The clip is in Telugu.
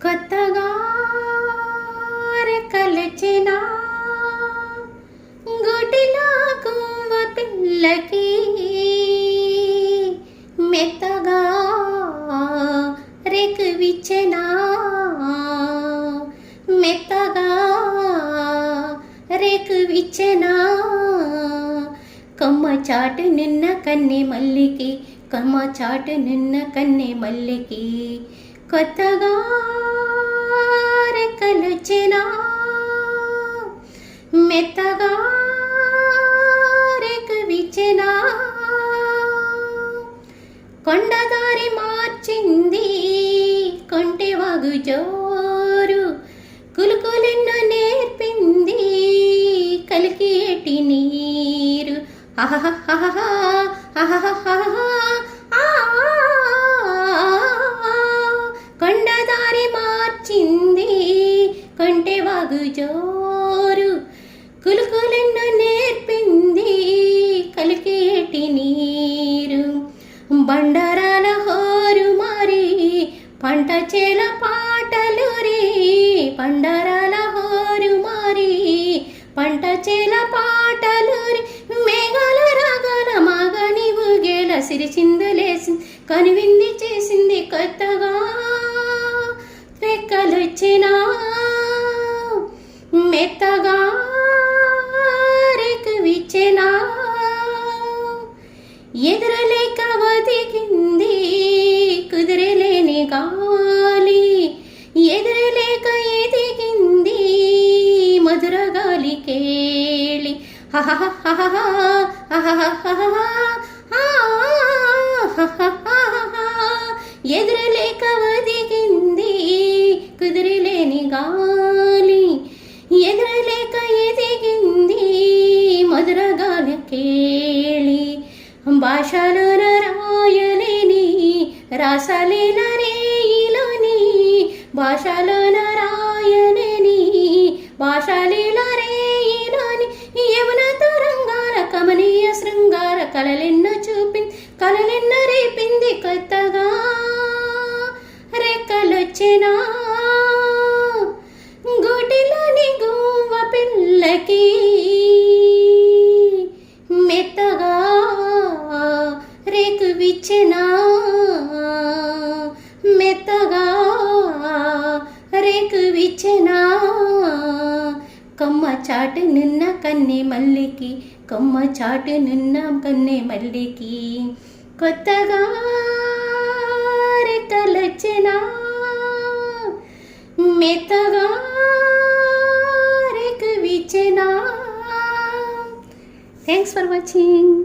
కొత్తగా రెక్కలొచ్చినా గూటిలో గువ్వ పిల్లకి మెత్తగా రేకువిచ్చెనా మెత్తగా రేకువిచ్చెనా కొమ్మ చాటు నిన్న కన్నె మల్లికి కొమ్మ చాటు నిన్న కన్నె మల్లికి కొత్తగా రెక్కలొచ్చినా మెత్తగా రేకువిచ్చెనా కొండదారి మార్చింది కొంటెవాగు జోరు కులుకులెన్నో నేర్పింది కలికి ఏటి నీరు ఆహాహా ఆహాహా కొండదారి మార్చింది కొంటెవాగు జోరు కులుకులెన్నో నేర్పింది కలికి ఏటి నీరు బండరాల హోరు మారి పంట చేల పాటలు రే బండరాల హోరు మారి పంట చేల పాటలు రే మేఘాల రాగాల మాగని ఊగేల సిరిచిందులేసి కనువింది చేసింది కొత్తగా రెక్కలొచ్చినా మెత్తగా రేకువిచ్చెనా ఎదురలేక ఒదిగింది కుదిరలేని గాలి ఎదురలేక ఎదిగింది మధుర గాలి కేళి ఎదురలేక ఒదిగింది కుదిరలేని గాలి ఎదురలేక ఎదిగింది మధుర గాలి కేళి భాషలోన రాయలేని రాసలేన రేయిలోని భాషలోన రాయలేని భాషలీల రేయిలోని యమున తరంగాల కమనీయ శృంగార కలలెన్నో కలలెన్నో రేపింది కొత్తగా రెక్కలొచ్చినా గూటిలోని గువ్వ పిల్లకి మెత్తగా రేకువిచ్చెనా మెత్తగా రేకువిచ్చెనా కొమ్మ చాటు నిన్న కన్నె మల్లికి కొమ్మ చాటు నిన్న కన్నె మల్లికి కొత్తగా రెక్కలొచ్చినా మెత్తగా రేకువిచ్చెనా. Thanks for watching.